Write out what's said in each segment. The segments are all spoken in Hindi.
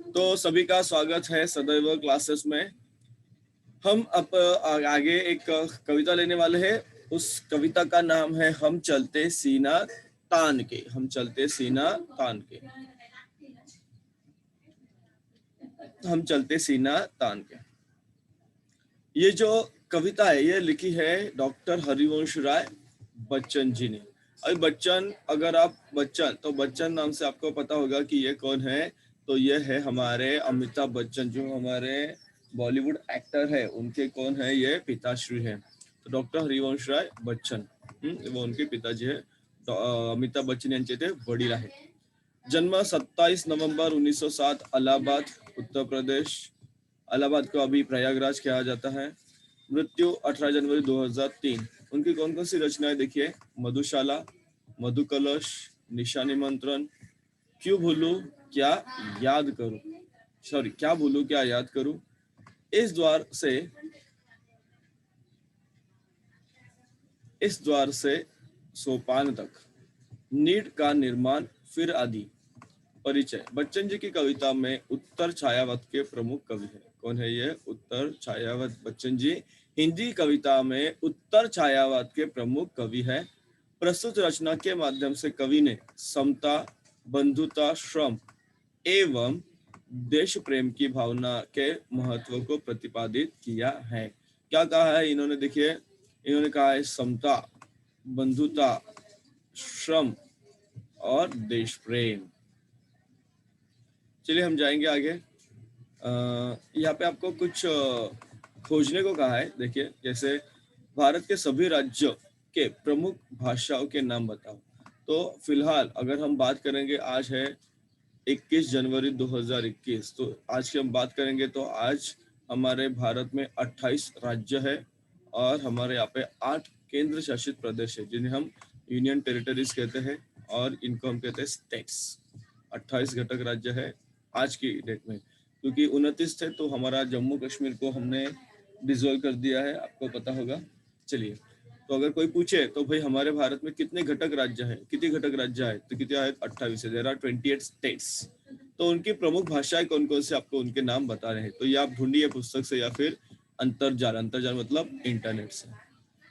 तो सभी का स्वागत है सदैव क्लासेस में। हम अब आगे एक कविता लेने वाले हैं। उस कविता का नाम है हम चलते सीना तान के। हम चलते सीना तान के। हम चलते सीना तान के। ये जो कविता है ये लिखी है डॉक्टर हरिवंश राय बच्चन जी ने। अभी बच्चन, अगर आप बच्चन तो बच्चन नाम से आपको पता होगा कि ये कौन है। तो ये है हमारे अमिताभ बच्चन, जो हमारे बॉलीवुड एक्टर है। उनके कौन है, ये पिताश्री है। तो डॉक्टर हरिवंश राय बच्चन, वो उनके पिताजी है। अमिताभ बच्चन यांचे ते वडील आहेत। जन्म 27 नवंबर 1907 इलाहाबाद उत्तर प्रदेश। इलाहाबाद को अभी प्रयागराज कहा जाता है। मृत्यु 18 जनवरी 2003। उनकी कौन कौन सी रचनाएं देखिए, मधुशाला, मधुकलश, निशा निमंत्रण, क्यों भूलूं क्या याद करूं, सॉरी क्या भूलूं क्या याद करूं, इस द्वार से सोपान तक, नीड का निर्माण, फिर आदि। परिचय। बच्चन जी की कविता में उत्तर छायावत के प्रमुख कवि है। कौन है ये? उत्तर छायावत बच्चन जी हिंदी कविता में उत्तर छायावत के प्रमुख कवि है। प्रस्तुत रचना के माध्यम से कवि ने समता, बंधुता, श्रम एवं देश प्रेम की भावना के महत्व को प्रतिपादित किया है। क्या कहा है इन्होंने? देखिए, इन्होंने कहा है समता, बंधुता, श्रम और देश प्रेम। चलिए हम जाएंगे आगे। यहाँ पे आपको कुछ खोजने को कहा है। देखिए, जैसे भारत के सभी राज्यों के प्रमुख भाषाओं के नाम बताओ। तो फिलहाल अगर हम बात करेंगे, आज है 21 जनवरी 2021। तो आज की हम बात करेंगे तो आज हमारे भारत में 28 राज्य है और हमारे यहाँ पे 8 केंद्र शासित प्रदेश है, जिन्हें हम यूनियन टेरिटरीज कहते हैं और इनको हम कहते हैं स्टेट्स। 28 घटक राज्य है आज की डेट में, क्योंकि 29 थे तो हमारा जम्मू कश्मीर को हमने डिसॉल्व कर दिया है, आपको पता होगा। चलिए, तो अगर कोई पूछे तो भाई हमारे भारत में कितने घटक राज्य है, कितने घटक राज्य है, तो कितने आए? 28 है। There are 28 states. तो उनकी प्रमुख भाषाएं कौन कौन से, आपको उनके नाम बता रहे हैं। तो ये आप ढूंढिए पुस्तक से या फिर अंतरजाल मतलब इंटरनेट से।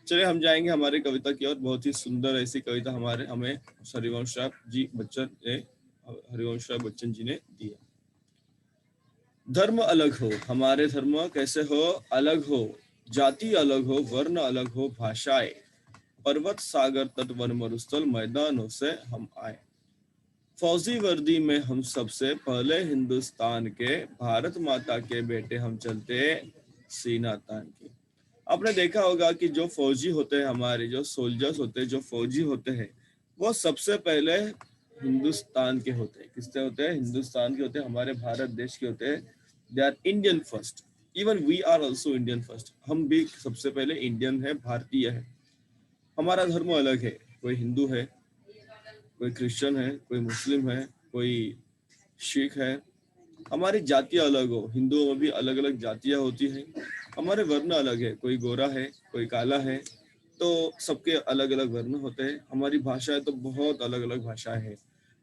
चलिए हम जाएंगे हमारी कविता की ओर। बहुत ही सुंदर ऐसी कविता हमें हरिवंश राय बच्चन जी ने दी है। धर्म अलग हो, हमारे धर्म कैसे हो अलग हो, जाति अलग हो, वर्ण अलग हो, भाषाएं, पर्वत सागर तट वन मरुस्थल मैदानों से हम आए। फौजी वर्दी में हम सबसे पहले हिंदुस्तान के, भारत माता के बेटे हम चलते सीना तान के। आपने देखा होगा कि जो फौजी होते हैं, हमारे जो सोल्जर्स होते हैं, जो फौजी होते हैं, वो सबसे पहले हिंदुस्तान के होते हैं। किसके होते हैं? हिंदुस्तान के होते हैं, हमारे भारत देश के होते हैं। They are Indian first. Even we are also Indian first. हम भी सबसे पहले इंडियन है, भारतीय है। हमारा धर्म अलग है। कोई हिंदू है, कोई क्रिश्चियन है, कोई मुस्लिम है, कोई सिख है। हमारी जातियां अलग हो, हिंदुओं में भी अलग अलग जातियां होती हैं। हमारे वर्ण अलग है, कोई गोरा है, कोई काला है, तो सबके अलग अलग वर्ण होते हैं। हमारी भाषाएं तो बहुत अलग अलग भाषाएं हैं।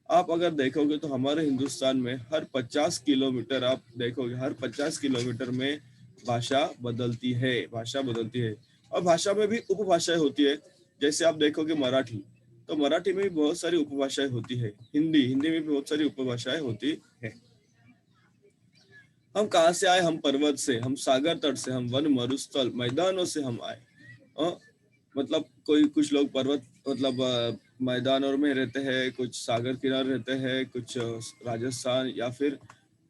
आप अगर देखोगे तो हमारे हिंदुस्तान में हर 50 किलोमीटर, आप देखोगे हर 50 किलोमीटर में भाषा बदलती है, भाषा बदलती है। और भाषा में भी उपभाषाएं होती है। जैसे आप देखोगे मराठी, तो मराठी में भी बहुत सारी उपभाषाएं होती है। हिंदी में भी बहुत सारी उपभाषाएं होती है। हम कहाँ से आए? हम पर्वत से, हम सागर तट से, हम वन मरुस्थल मैदानों से हम आए। मतलब कोई कुछ लोग पर्वत मैदानों में रहते हैं, कुछ सागर किनारे रहते हैं, कुछ राजस्थान या फिर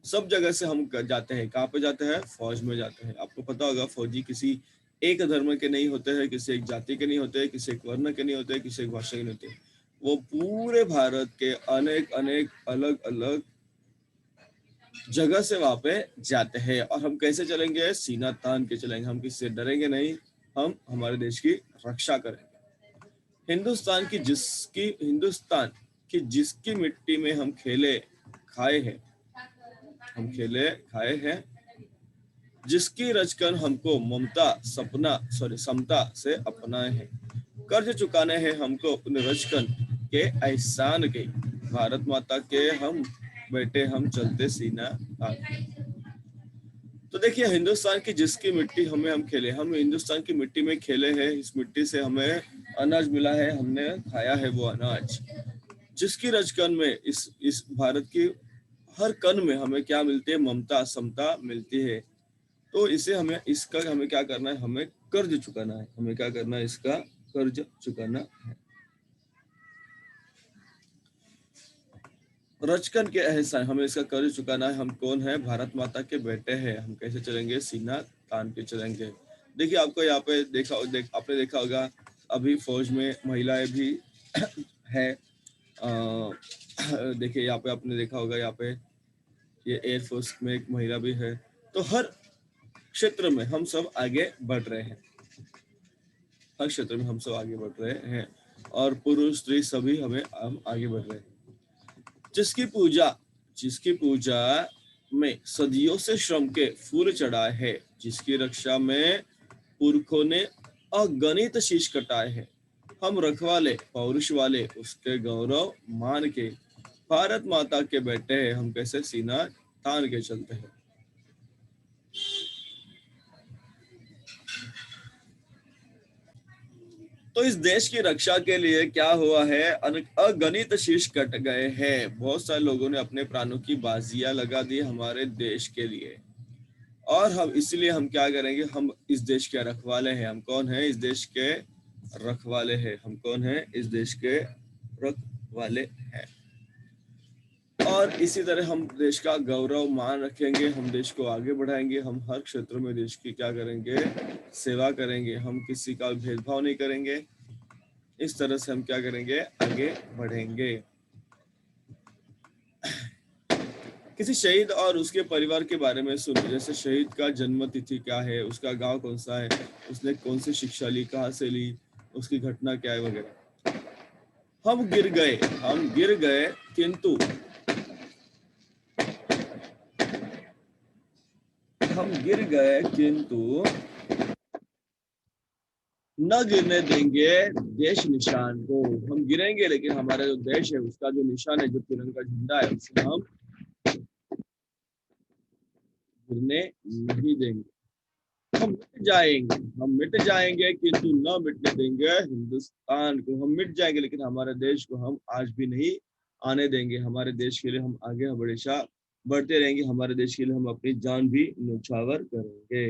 सब जगह से हम जाते हैं। कहाँ पे जाते हैं? फौज में जाते हैं। आपको पता होगा फौजी किसी एक धर्म के नहीं होते हैं, किसी एक जाति के नहीं होते हैं, किसी एक वर्ण के नहीं होते, किसी एक भाषा के नहीं होते। वो पूरे भारत के अनेक अनेक अलग अलग जगह से वहां पे जाते हैं। और हम कैसे चलेंगे? सीना तान के चलेंगे। हम किसी से डरेंगे नहीं, हम हमारे देश की रक्षा करेंगे। हिंदुस्तान की जिसकी मिट्टी में हम खेले खाए हैं, हम खेले खाए हैं, जिसकी रचकन हमको समता से अपनाए हैं। कर्ज चुकाने हैं हमको उन रचकन के एहसान के। भारत माता के हम बैठे हम चलते सीना तान। तो देखिए हिंदुस्तान की जिसकी मिट्टी हम खेले, हम हिंदुस्तान की मिट्टी में खेले हैं, इस मिट्टी से हमें अनाज मिला है, हमने खाया है वो अनाज। जिसकी रजकन में इस भारत की हर कण में हमें क्या मिलती है, ममता समता मिलती है। तो इसे हमें क्या करना है, हमें कर्ज चुकाना है। हमें क्या करना है, इसका कर्ज चुकाना है। रचकन के एहसान, हमें इसका कर्ज चुकाना है। हम कौन है, भारत माता के बेटे हैं। हम कैसे चलेंगे, सीना तान के चलेंगे। देखिए आपको यहाँ पे आपने देखा होगा अभी फौज में महिलाएं भी है। देखिए यहाँ पे आपने देखा होगा, यहाँ पे ये एयरफोर्स में एक महिला भी है। तो हर क्षेत्र में हम सब आगे बढ़ रहे हैं, हर क्षेत्र में हम सब आगे बढ़ रहे हैं, और पुरुष स्त्री सभी हम आगे बढ़ रहे हैं। जिसकी पूजा में सदियों से श्रम के फूल चढ़ाए हैं, जिसकी रक्षा में पुरखों ने अगणित शीश कटाए हैं, हम रखवाले पौरुष वाले उसके गौरव मान के भारत माता के बेटे हैं। हम कैसे सीना तान के चलते हैं। तो इस देश की रक्षा के लिए क्या हुआ है, अगणित शीश कट गए हैं। बहुत सारे लोगों ने अपने प्राणों की बाजियां लगा दी हमारे देश के लिए, और हम इसलिए हम क्या करेंगे, हम इस देश के रखवाले हैं। हम कौन है, इस देश के रखवाले हैं। हम कौन है, इस देश के रखवाले हैं। और इसी तरह हम देश का गौरव मान रखेंगे, हम देश को आगे बढ़ाएंगे। हम हर क्षेत्र में देश की क्या करेंगे, सेवा करेंगे। हम किसी का भेदभाव नहीं करेंगे। इस तरह से हम क्या करेंगे, आगे बढ़ेंगे। किसी शहीद और उसके परिवार के बारे में सुनो, जैसे शहीद का जन्म तिथि क्या है, उसका गांव कौन सा है, उसने कौन सी शिक्षा ली, कहाँ से ली, उसकी घटना क्या है वगैरह। हम गिर गए किंतु न गिरने देंगे देश निशान को। हम गिरेंगे लेकिन हमारा जो देश है उसका जो निशान है, जो तिरंगा झंडा है, उसे हम गिरने नहीं देंगे। हम मिट जाएंगे किंतु न मिटने देंगे हिंदुस्तान को। हम मिट जाएंगे लेकिन हमारे देश को हम आज भी नहीं आने देंगे। हमारे देश के लिए हम आगे हमेशा बढ़ते रहेंगे। हमारे देश के लिए हम अपनी जान भी न्यौछावर करेंगे।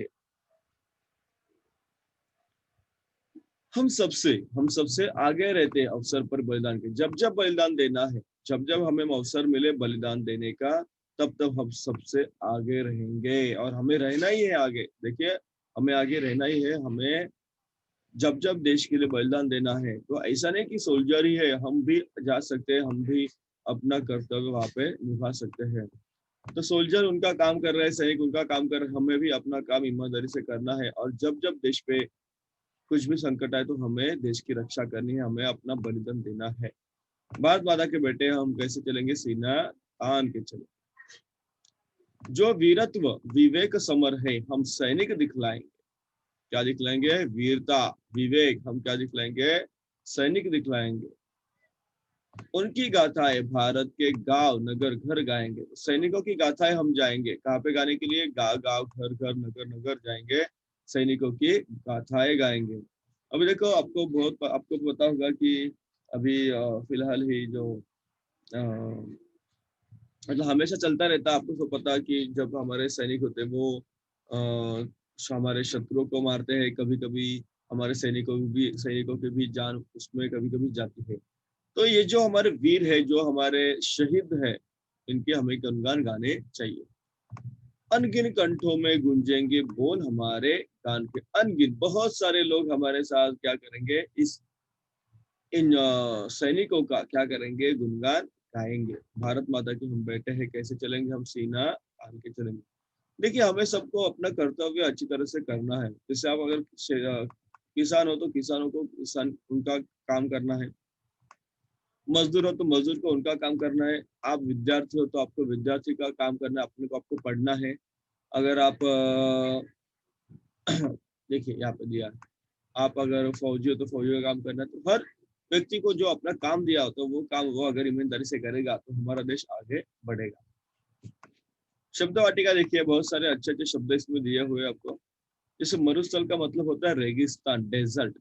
हम सबसे आगे रहते हैं अवसर पर बलिदान के। जब जब बलिदान देना है, जब जब हमें अवसर मिले बलिदान देने का, तब तब हम सबसे आगे रहेंगे। और हमें रहना ही है आगे। देखिए हमें आगे रहना ही है। हमें जब जब देश के लिए बलिदान देना है, तो ऐसा नहीं कि सोल्जर ही है, हम भी जा सकते हैं, हम भी अपना कर्तव्य वहां पे निभा सकते हैं। तो सोल्जर उनका काम कर रहे हैं, सैनिक उनका काम कर रहे हैं, हमें भी अपना काम ईमानदारी से करना है। और जब जब देश पे कुछ भी संकट आए तो हमें देश की रक्षा करनी है, हमें अपना बलिदान देना है। भारत माता के बेटे हम कैसे चलेंगे, सीना तान के चले। जो वीरत्व विवेक समर है, हम सैनिक दिखलाएंगे। क्या दिखलाएंगे, वीरता विवेक। हम क्या दिखलाएंगे, सैनिक दिखलाएंगे। उनकी गाथाएं भारत के गांव नगर घर गाएंगे। सैनिकों की गाथाएं हम जाएंगे कहाँ पे गाने के लिए, गांव गांव घर घर नगर नगर जाएंगे, सैनिकों की गाथाएं गाएंगे। अभी देखो आपको पता होगा कि अभी फिलहाल ही जो मतलब हमेशा चलता रहता है। आपको तो पता है कि जब हमारे सैनिक होते हैं वो हमारे शत्रुओं को मारते हैं। कभी कभी हमारे सैनिकों की भी जान उसमें कभी कभी जाती है। तो ये जो हमारे वीर है, जो हमारे शहीद है, इनके हमें गुणगान गाने चाहिए। अनगिन कंठों में गूंजेंगे बोल हमारे गान के। अनगिन बहुत सारे लोग हमारे साथ क्या करेंगे, इन सैनिकों का क्या करेंगे, गुणगान गाएंगे। भारत माता के हम बेटे हैं, कैसे चलेंगे, हम सीना तान के चलेंगे। देखिए हमें सबको अपना कर्तव्य अच्छी तरह से करना है। जैसे आप अगर किसान हो तो किसानों को किसान उनका काम करना है, मजदूर हो तो मजदूर को उनका काम करना है, आप विद्यार्थी हो तो आपको विद्यार्थी का काम करना है, अपने को आपको पढ़ना है। अगर आप देखिए यहाँ पे दिया, आप अगर फौजी हो तो फौजी का काम करना है। तो हर व्यक्ति को जो अपना काम दिया हो तो वो काम वो अगर ईमानदारी से करेगा तो हमारा देश आगे बढ़ेगा। शब्द वाटिका देखिए, बहुत सारे अच्छे अच्छे शब्द इसमें दिए हुए हैं आपको। जैसे मरुस्थल का मतलब होता है रेगिस्तान, डेजर्ट।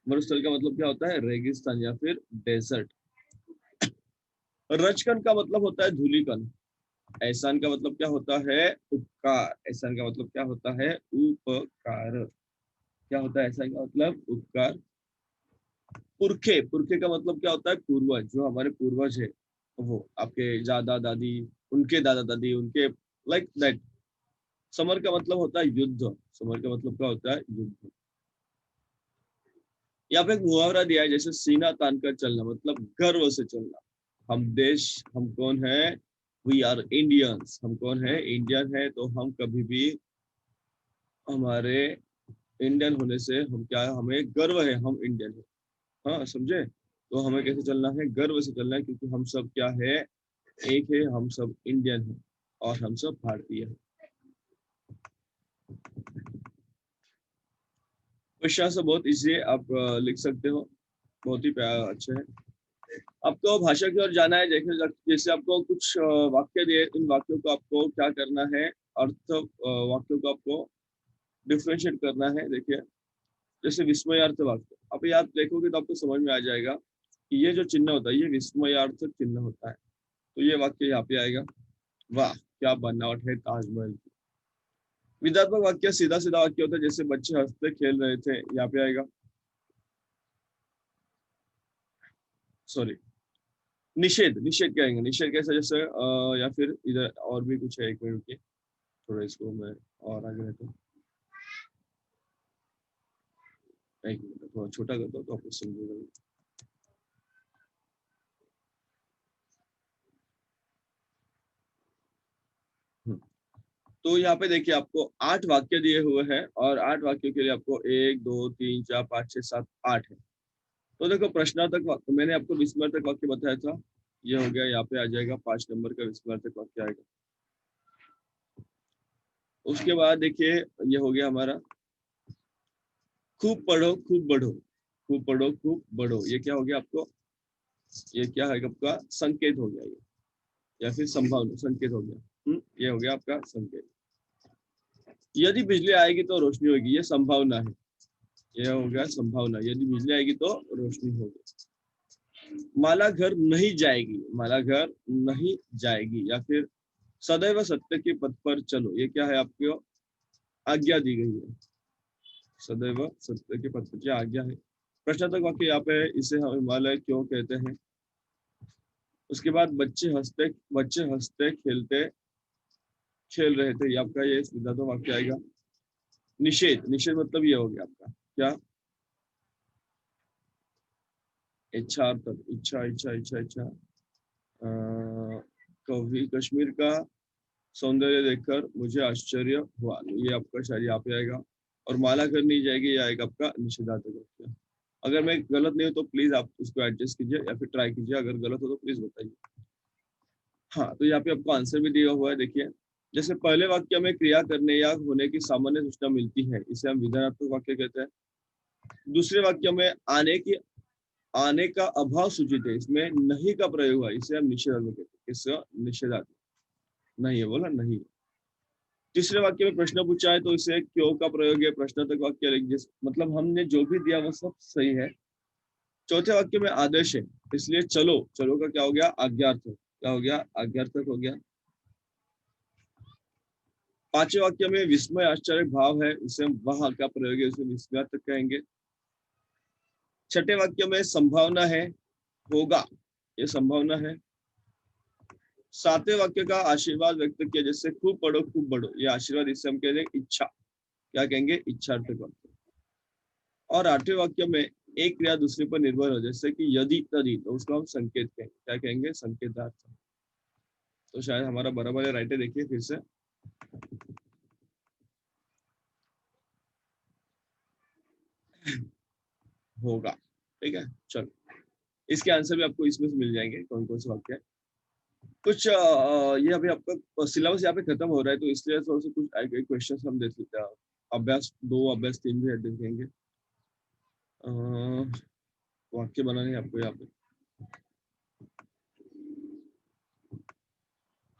मरुस्थल का मतलब क्या होता है? रेगिस्तान या फिर डेजर्ट। रजकण का मतलब होता है धूलिकण। एहसान का मतलब क्या होता है? उपकार। एहसान का मतलब क्या होता है? उपकार। क्या होता है एहसान का मतलब? उपकार। पुरखे, पुरखे का मतलब क्या होता है? पूर्वज। जो हमारे पूर्वज है वो, आपके दादा दादी, उनके दादा दादी, उनके, लाइक दैट। समर का मतलब होता है युद्ध। समर का मतलब क्या होता है? युद्ध। यहाँ पे एक मुहावरा दिया है, जैसे सीना तान कर चलना, मतलब गर्व से चलना। हम देश, हम कौन है? We are Indians. हम कौन है? इंडियन है। तो हम कभी भी हमारे इंडियन होने से हम क्या है? हमें गर्व है, हम इंडियन है। हाँ, समझे? तो हमें कैसे चलना है? गर्व से चलना है, क्योंकि हम सब क्या है? एक है, हम सब इंडियन है और हम सब भारतीय है। क्वेश्चन से बहुत इजी है, आप लिख सकते हो। बहुत ही प्यारा, अच्छा है। आपको भाषा की ओर जाना है। जैसे जैसे आपको कुछ वाक्य दिए, इन वाक्यों को आपको क्या करना है? अर्थ वाक्यों को आपको डिफ्रेंशिएट करना है। देखिए, जैसे विस्मयार्थ वाक्य, आप याद देखोगे तो आपको समझ में आ जाएगा कि ये जो चिन्ह होता है, ये विस्मयार्थ चिन्ह होता है। तो ये वाक्य यहाँ पे आएगा। वाह, क्या बनावट है ताजमहल की। विधात्मक वाक्य सीधा सीधा वाक्य होता है, जैसे बच्चे हंसते खेल रहे थे, यहाँ पे आएगा। सॉरी, निषेध। निषेध कहेंगे। निषेध कैसे? जैसे या फिर इधर और भी कुछ है, एक मिनट रुकिए, थोड़ा इसको मैं और आगे रहता हूँ। एक मिनट, थोड़ा छोटा करता हूँ तो आपको समझेगा। हम्म, तो यहाँ पे देखिए, आपको 8 वाक्य दिए हुए हैं और 8 वाक्यों के लिए आपको 1 2 3 4 5 6 7 8 है। तो देखो, प्रश्नार्थक वाक्य मैंने आपको विस्मयार्थक वाक्य बताया था, ये हो गया। यहाँ पे आ जाएगा 5 नंबर का विस्मयार्थक वाक्य आएगा। उसके बाद देखिए, ये हो गया हमारा खूब पढ़ो खूब बढ़ो। खूब पढ़ो खूब बढ़ो, ये क्या हो गया आपको? ये क्या है आपका? संकेत हो गया ये, या फिर संभावना, संकेत हो गया। ये हो गया आपका संकेत। यदि बिजली आएगी तो रोशनी होगी, ये संभावना है। ये हो गया संभावना, यदि बिजली आएगी तो रोशनी होगी। माला घर नहीं जाएगी, माला घर नहीं जाएगी, या फिर सदैव सत्य के पथ पर चलो, ये क्या है? आपको आज्ञा दी गई है। सदैव सत्य के पथ पर, क्या आज्ञा है? प्रश्नार्थक वाक्य यहाँ पे, इसे हम हिमालय क्यों कहते हैं? उसके बाद बच्चे हंसते खेलते खेल रहे थे, ये आपका ये सीधा तो वाक्य आएगा। निषेध। निषेध मतलब ये हो गया आपका क्या? इच्छा, इच्छा इच्छा इच्छा इच्छा। कभी कश्मीर का सौंदर्य देखकर मुझे आश्चर्य हुआ, ये आपका शायद यहाँ पे आएगा। और माला घर नहीं जाएगी, ये आएगा आपका निषेधार्थक वाक्य। अगर मैं गलत नहीं हूँ तो प्लीज आप उसको एडजस्ट कीजिए या फिर ट्राई कीजिए, अगर गलत हो तो प्लीज बताइए। हाँ, तो यहाँ पे आपको आंसर भी दिया हुआ है, देखिए। जैसे पहले वाक्य में क्रिया करने या होने की सामान्य सूचना मिलती है, इसे हम विधानात्मक वाक्य कहते हैं। दूसरे वाक्य में आने का अभाव सूचित है, इसमें नहीं का प्रयोग हुआ, इसे हम निषेधात्मक कहते हैं। इसका निषेधात्मक नहीं है, बोला नहीं। तीसरे वाक्य में प्रश्न पूछा है तो इसे क्यों का प्रयोग है, प्रश्नार्थक वाक्य मतलब हमने जो भी दिया वो सब सही है। चौथे वाक्य में आदेश है, इसलिए चलो। चलो का क्या हो गया? आज्ञार्थक। क्या हो गया? आज्ञार्थक हो गया। पांचवें वाक्य में विस्मय आश्चर्य भाव है, इसे हम वहां का प्रयोग है, इसे विस्मयार्थक कहेंगे। छठे वाक्य में संभावना है, होगा, ये संभावना है। सातवें वाक्य का आशीर्वाद व्यक्त किया, जैसे खूब पढ़ो खूब बढ़ो, ये आशीर्वाद, इसे हम कहेंगे इच्छा। क्या कहेंगे? इच्छार्थक वाक्य। और आठवें वाक्य में एक क्रिया दूसरे पर निर्भर हो, जैसे कि यदि तदि, तो उसको हम संकेत कहेंगे। क्या कहेंगे? संकेतार्थ। तो शायद हमारा बराबर है, राइट है। देखिए फिर से, होगा। ठीक है, चलो। इसके आंसर भी आपको इसमें से मिल जाएंगे, कौन कौन से वाक्य है। कुछ ये अभी आपका सिलेबस यहाँ पे खत्म हो रहा है, तो इसलिए थोड़ा सा कुछ क्वेश्चन हम देख लेते हैं। अभ्यास 2, अभ्यास 3 भी देखेंगे। वाक्य बनाने हैं आपको यहाँ पे।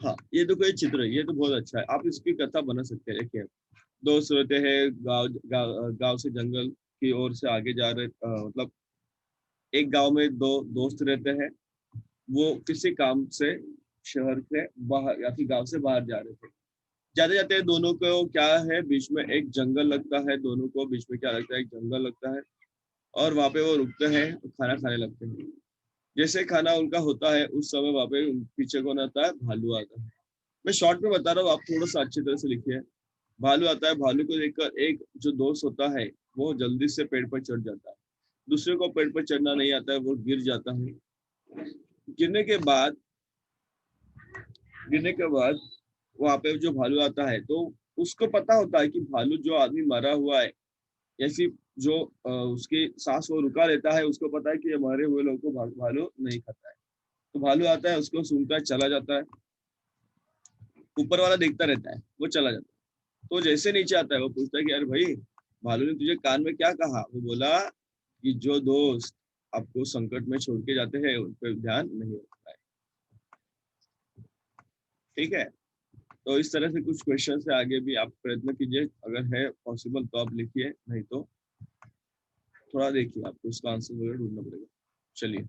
हाँ, ये तो कोई चित्र है, ये तो बहुत अच्छा है, आप इसकी कथा बना सकते हैं। देखिए, दोस्त रहते हैं, गांव से जंगल की ओर से आगे जा रहे, मतलब एक गांव में दो दोस्त रहते हैं, वो किसी काम से शहर के बाहर या फिर गांव से बाहर जा रहे थे। जाते जाते दोनों को क्या है, बीच में एक जंगल लगता है, दोनों को बीच में क्या लगता है, एक जंगल लगता है। और वहां पे वो रुकते हैं और खाना खाने लगते हैं। जैसे खाना उनका होता है, उस समय वहां पे पीछे कौन आता है, भालू आता है। मैं शॉर्ट में बता रहा हूँ, आप थोड़ा सा अच्छी तरह से लिखिए। भालू आता है, भालू को देखकर एक जो दोस्त होता है वो जल्दी से पेड़ पर चढ़ जाता है। दूसरे को पेड़ पर चढ़ना नहीं आता है, वो गिर जाता है। गिरने के बाद गिरने के बाद वहां पे जो भालू आता है, तो उसको पता होता है कि भालू जो आदमी मरा हुआ है, ऐसी जो उसकी सांस वो रुका लेता है, उसको पता है कि ये मरे हुए लोगों को भालू नहीं खाता है। तो भालू आता है, उसको सूंघता है, चला जाता है। ऊपर वाला देखता रहता है, वो चला जाता है। तो जैसे नीचे आता है, वो पूछता है कि अरे भाई, भालू ने तुझे कान में क्या कहा? वो बोला कि जो दोस्त आपको संकट में छोड़ के जाते हैं उन पर ध्यान नहीं रखता है। ठीक है, तो इस तरह से कुछ क्वेश्चन से आगे भी आप प्रयत्न कीजिए, अगर है पॉसिबल तो आप लिखिए, नहीं तो थोड़ा देखिए, आपको उसका आंसर वगैरह ढूंढना पड़ेगा। चलिए।